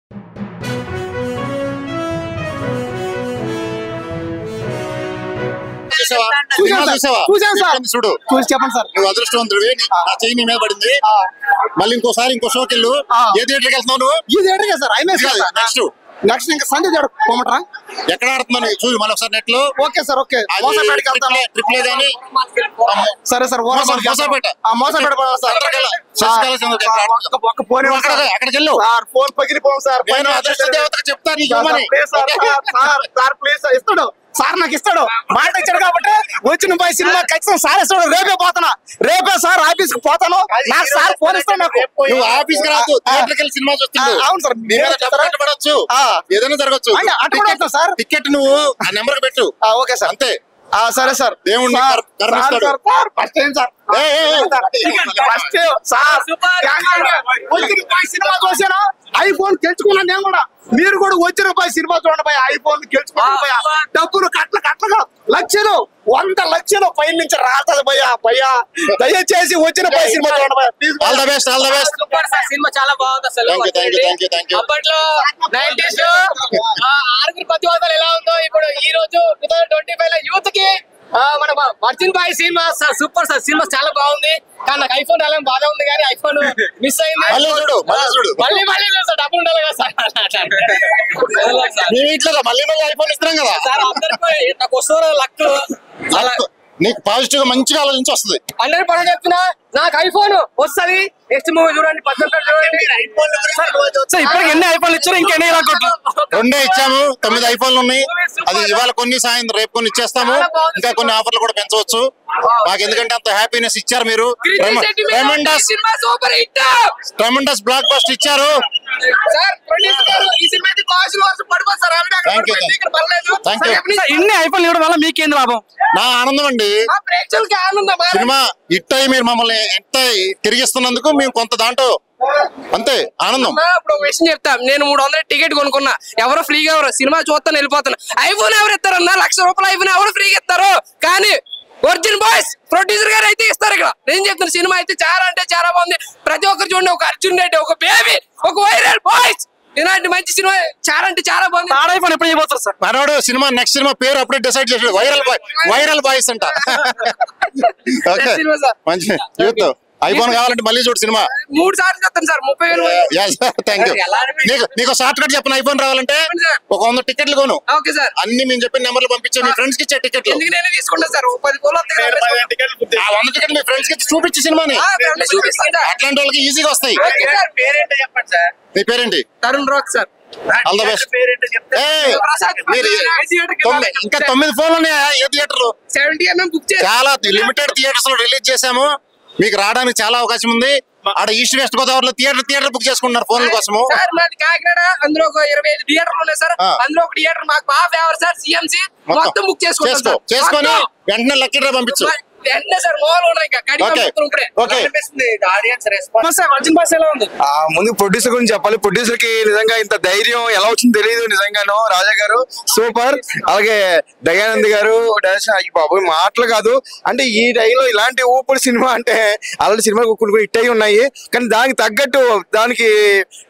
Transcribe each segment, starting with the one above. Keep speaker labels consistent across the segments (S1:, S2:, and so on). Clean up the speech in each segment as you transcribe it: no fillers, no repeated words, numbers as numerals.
S1: చూడు చెప్పండి సార్, నువ్వు అదృష్టవంతుడివి, నా చెయ్యి నీ మీద పడింది. మళ్ళీ ఇంకోసారి ఇంకో షోకి వెళ్ళు. ఏ థియేటర్కి వెళ్తున్నావు నువ్వు? ఈ థియేటర్కే సార్, నెక్స్ట్ ఇంకా సండే పోమంటారా? ఎక్కడ ఆడుతున్నాను చూడు మళ్ళీ ఒకసారి నెట్ లో. Okay sir, okay. ట్రిప్లే గానీ సరే సార్, అక్కడికి వెళ్ళు. ఫోన్ పగిలిపోవు సార్, అదృష్ట దేవతకు చెప్తాను. ఇస్తాడు సార్, నాకు ఇస్తాడు, మాట ఇచ్చాడు కాబట్టి వచ్చిన పోయి సినిమా ఖచ్చితంగా సార్ ఇస్తాడు. రేపే సార్ ఆఫీస్ కి పోతాను. నాకు సార్ ఫోన్ ఇస్తాడు. నాకు ఆఫీస్ కి రాదు, సినిమా చూస్తాను. అవును సార్, పడవచ్చు, ఏదైనా జరగచ్చు. సార్ టికెట్ నువ్వు ఆ నెంబర్ పెట్టు. ఓకే సార్, అంతే. సరే సార్, దేవుడు సినిమా చూసాను, ఐఫోన్ గెలుచుకున్నాను నేను కూడా. మీరు కూడా వచ్చిన పోయి సినిమా చూడండి పోయి, ఐఫోన్ గెలుచుకున్నా. డబ్బులు కట్టలు లక్షలు 100 లక్షలు పైన నుంచి రాదు భయ్యా. దయచేసి వచ్చిన పోయి సినిమా చూడండి. All the best, all the best.
S2: Cinema చాలా బాగుంది అసలు. అప్పట్లో 90s లో 6 ప్రతివాదాలు ఎలా ఉందో ఇప్పుడు ఈ రోజు 2025 లో యూత్ కి మన virgin boy cinema super sir. Cinema చాలా బాగుంది, కానీ నాకు ఐఫోన్ అలా బాగా ఉంది, కానీ ఐఫోన్ మిస్ అయింది. మళ్ళీ డబ్బులు ఉండాలి కదా సార్.
S1: ఐఫోన్ ఇస్తున్నాం కదా
S2: సార్, అందరికీ నాకు వస్తున్నారు లక్లు.
S1: నీకు పాజిటివ్ గా మంచిగా ఆలోచించి వస్తుంది.
S2: 100% చెప్తున్నా, నాకు ఐఫోన్ వస్తుంది. నెక్స్ట్ మూవీ చూడండి, 18 చూడండి.
S3: ఇప్పటికి ఎన్ని ఐఫోన్లు ఇచ్చారు? ఇంకెన్ని
S1: రెండే ఇచ్చాము, 9 ఐఫోన్లు ఉన్నాయి. అది ఇవాళ కొన్ని, సాయంత్రం రేపు కొన్ని ఇచ్చేస్తాము. ఇంకా కొన్ని ఆఫర్లు కూడా పెంచవచ్చు మాకు, ఎందుకంటే అంత హ్యాపీనెస్ ఇచ్చారు మీరు. ట్రెమెండస్ బ్లాక్ బస్టర్ ఇచ్చారు.
S3: ఇన్ని ఐఫోన్లు ఇవ్వడం వల్ల మీకేం లాభం?
S1: నా ఆనందం అండి. సినిమా హిట్ అయ్యి మీరు మమ్మల్ని ఎంత తిరిగిస్తున్నందుకు మేము కొంత దాంట్లో అంతే ఆనందం.
S2: ఇప్పుడు విషయం చెప్తా, నేను 300 టికెట్ కొనుక్కున్నా, ఎవరో ఫ్రీగా ఎవరు సినిమా చూస్తాను వెళ్ళిపోతున్నా. ఐఫోన్ ఎవరు ఇస్తారన్నా? ₹1,00,000 ఐఫోన్ ఎవరు ఫ్రీగా ఇస్తారు? కానీ ఒరిజినల్ బాయ్స్ ప్రొడ్యూసర్ గారు అయితే ఇస్తారు. ఇక్కడ నేను చెప్తున్నా, సినిమా అయితే చాలా అంటే చాలా బాగుంది. ప్రతి ఒక్కరు చూడండి, ఒక అర్జున్ రెడ్డి, ఒక బేబీ, ఒక వైరల్ బాయ్స్, ఇలాంటి మంచి సినిమా చాలా అంటే చాలా బాగుంది.
S3: ఐఫోన్ ఎప్పుడు చేయబోతారు సార్?
S1: మనోడు సినిమా నెక్స్ట్ సినిమా పేరు అప్పుడే డిసైడ్ చేసాడు, వైరల్ బాయ్స్ అంట. మంచి యూత్ ఐఫోన్ కావాలంటే మళ్ళీ చూడు సినిమా
S2: 3 సార్లు చెప్తాను సార్. 30,000.
S1: Thank you. నీకు షార్ట్ కట్ చెప్పిన ఐఫోన్ రావాలంటే ఒక 100 టికెట్లు కొను.
S2: ఓకే సార్,
S1: అన్ని మేము చెప్పిన నెంబర్లు పంపించే మీ ఫ్రెండ్స్ కి ఇచ్చే టికెట్లు.
S2: నేనే తీసుకుంటా సార్. 10 కోట్లు
S1: 100 టికెట్లు మీ ఫ్రెండ్స్ కి చూపించి సినిమాని, అట్లాంటి వాళ్ళకి ఈజీగా వస్తాయి. నీ పేరేంటి?
S2: Tarun rock sir.
S1: All the best. ఇంకా 9 ఫోన్లు ఉన్నాయా ఏ థియేటర్?
S2: 70mm బుక్ చేసి
S1: చాలా లిమిటెడ్ థియేటర్స్ లో రిలీజ్ చేసాము. మీకు రావడానికి చాలా అవకాశం ఉంది. ఆడ ఈస్ట్ వెస్ట్ గోదావరిలో థియేటర్ బుక్ చేసుకుంటున్నారు ఫోన్ల కోసము.
S2: సార్ మాది కాకినాడ, అందులో ఒక 25 థియేటర్లు ఉన్నాయి సార్. అందులో ఒక థియేటర్ మాకు బాగా ఫేవర్ సార్, సిఎంసి. మొత్తం బుక్ చేసుకొని
S1: వెంటనే లక్కీ డ్రా పంపించు.
S2: వెంటనే సార్
S3: ముందు ప్రొడ్యూసర్ గురించి చెప్పాలి. ప్రొడ్యూసర్ కి నిజంగా ఇంత ధైర్యం ఎలా వచ్చింది తెలియదు. నిజంగాను రాజా గారు సూపర్. అలాగే దయానంద్ గారు డైరెక్షన్ బాబు మాటలు కాదు. అంటే ఈ టైంలో ఇలాంటి ఊపుడు సినిమా అంటే అలాంటి సినిమాలు కొన్ని హిట్ అయి ఉన్నాయి, కానీ దానికి తగ్గట్టు దానికి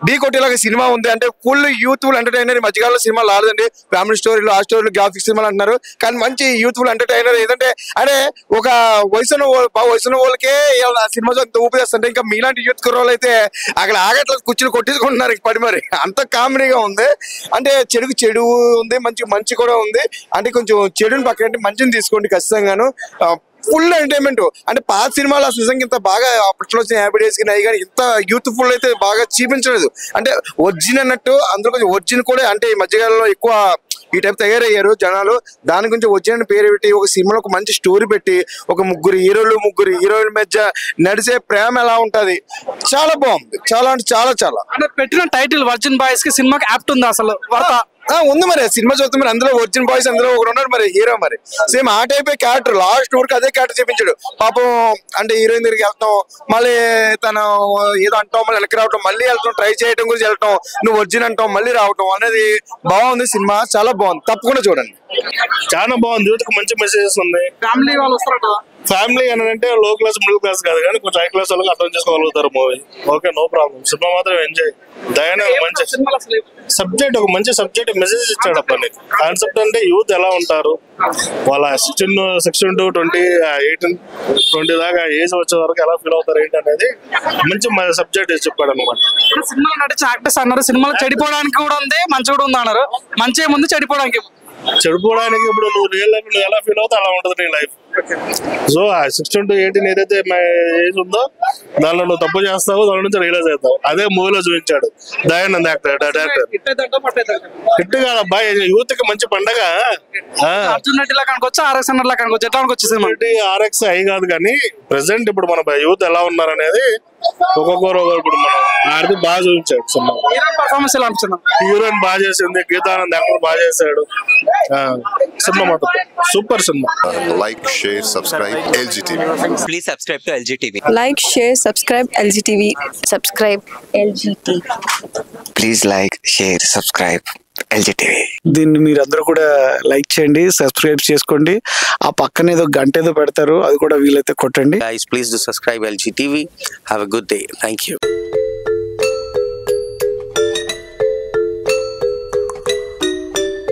S3: ఢీ కొట్టేలాగా సినిమా ఉంది. అంటే ఫుల్ యూత్ఫుల్ ఎంటర్టైనర్. మధ్యకాలంలో సినిమాలు ఆడదండి, ఫ్యామిలీ స్టోరీలు, ఆ స్టోరీలు, గ్రాఫిక్స్ సినిమాలు అంటున్నారు, కానీ మంచి యూత్ఫుల్ ఎంటర్టైనర్. ఏదంటే అంటే ఒక వయసున్న వాళ్ళకే సినిమా ఊపిదేస్తుంటే, ఇంకా మీలాంటి యూత్ కుర్రోళ్ళు అయితే అక్కడ ఆగట్లేదు, కూర్చుని కొట్టేసుకుంటున్నారు పడి. మరి అంత కామెడీగా ఉంది. అంటే చెడు ఉంది, మంచి కూడా ఉంది. అంటే కొంచెం చెడుని పక్కన మంచిని తీసుకోండి ఖచ్చితంగాను. Full entertainment. అంటే పాత సినిమాలు అసలు నిజంగా ఇంత బాగా అప్పట్లో వచ్చిన హ్యాపీ డేస్ కి కానీ ఇంత యూత్ఫుల్ అయితే బాగా చూపించలేదు. అంటే ఒరిజిన్ అన్నట్టు అందులో కొంచెం ఒరిజిన్ కూడా, అంటే ఈ మధ్యకాలంలో ఎక్కువ ఈ టైప్ తయారయ్యారు జనాలు. దాని గురించి ఒరిజినల్ పేరు పెట్టి ఒక సినిమాలో ఒక మంచి స్టోరీ పెట్టి ఒక ముగ్గురు హీరోయిన్ మధ్య నడిచే ప్రేమ ఎలా ఉంటది, చాలా బాగుంది. చాలా అంటే చాలా
S4: అంటే పెట్టిన టైటిల్ వర్జిన్ బాయ్స్ కి సినిమాకి యాప్ట్ ఉంది అసలు
S3: ఉంది. మరి సినిమా చూస్తే మరి అందులో ఒరిజినల్ బాయ్స్ అందులో ఒకడు ఉన్నాడు మరి హీరో. మరి సేమ్ ఆ టైప్ క్యారెక్టర్, లాస్ట్ ఊరికి అదే క్యారెక్టర్ చూపించాడు పాపం. అంటే హీరోయిన్ దగ్గరికి వెళ్తాం, మళ్ళీ తను ఏదో అంటాం, మళ్ళీ వెనక్కి రావటం, మళ్ళీ వెళ్తాం, ట్రై చేయడం గురించి వెళ్ళటం, నువ్వు ఒరిజినల్ అంటాం, మళ్ళీ రావటం అనేది బాగుంది. సినిమా చాలా బాగుంది, తప్పకుండా చూడండి.
S5: చాలా బాగుంది. మంచి మెసేజెస్ ఉన్నాయి.
S4: ఫ్యామిలీ వాళ్ళు వస్తారట.
S5: ఫ్యామిలీ అని అంటే లో క్లాస్ మిడిల్ క్లాస్ కాదు కానీ కొంచెం హై క్లాస్ వాళ్ళకి అర్థం చేసుకోగలుగుతారు movie. Okay, no problem. Cinema మాత్రం ఎంజాయ్. దయాన మంచి సబ్జెక్ట్, ఒక మంచి సబ్జెక్ట్ మెసేజ్ ఇచ్చాడు అప్పని. కాన్సెప్ట్ అంటే యూత్ ఎలా ఉంటారు, వాళ్ళ 16 to 20, 18, 20 దాకా ఏజ్ వచ్చే వరకు ఎలా ఫీల్ అవుతారు ఏంటి అనేది మంచి సబ్జెక్ట్ చెప్పాడు అనమాట.
S4: సినిమాలో నటించిన యాక్టర్స్ అన్నారు సినిమాలో చెడిపోవడానికి కూడా ఉంది, మంచి కూడా ఉంది అన్నారు. మంచి ఏముంది, చెడిపోవడానికి
S5: చెడిపోవడానికి ఇప్పుడు నువ్వు రియల్ లైఫ్ నువ్వు ఎలా ఫీల్ అవుతావు అలా ఉంటుంది నీ లైఫ్. సో ఆ 16 to 18 ఏదైతే ఏజ్ ఉందో దానిలో నువ్వు తప్పు చేస్తావు, దాని నుంచి రియలైజ్ అవుతావు. అదే మూవీలో చూపించాడు దయానంద్ డైరెక్టర్. హిట్ కాదబ్బా, యూత్ కి మంచి పండగ.
S4: అర్జున్ రెడ్డి లా కనుకొచ్చా, ఆర్ఎక్స్ అన్నర్ లా కనుకొచ్చా, ఎట్లా కనుకొచ్చేసి
S5: ఆర్ఎక్స్ అయి కాదు కానీ ప్రెసెంట్ ఇప్పుడు మన యూత్ ఎలా ఉన్నారు అనేది ఒక్కొక్కరు ఇప్పుడు మనం ఆడితే బాగా చూపించాడు సినిమా.
S4: పర్ఫార్మెన్స్ ఎలా అనిపించింది?
S5: హీరోయిన్ బాగా చేసింది, గీతానంద్ యాక్టర్ బాగా చేశాడు. సినిమా మొత్తం super cinema.
S6: Like, share, subscribe LGTV.
S7: Please subscribe to LGTV.
S8: Like, share, subscribe LGTV. Subscribe LGTV.
S7: Please like, share, subscribe LGTV.
S9: దీన్ని మీరందరూ కూడా లైక్ చేయండి, సబ్స్క్రైబ్ చేసుకోండి. ఆ పక్కన ఏదో గంట ఏదో పెడతారు, అది కూడా వీలైతే కొట్టండి.
S7: Guys, please do subscribe LGTV. Have a good day. Thank you.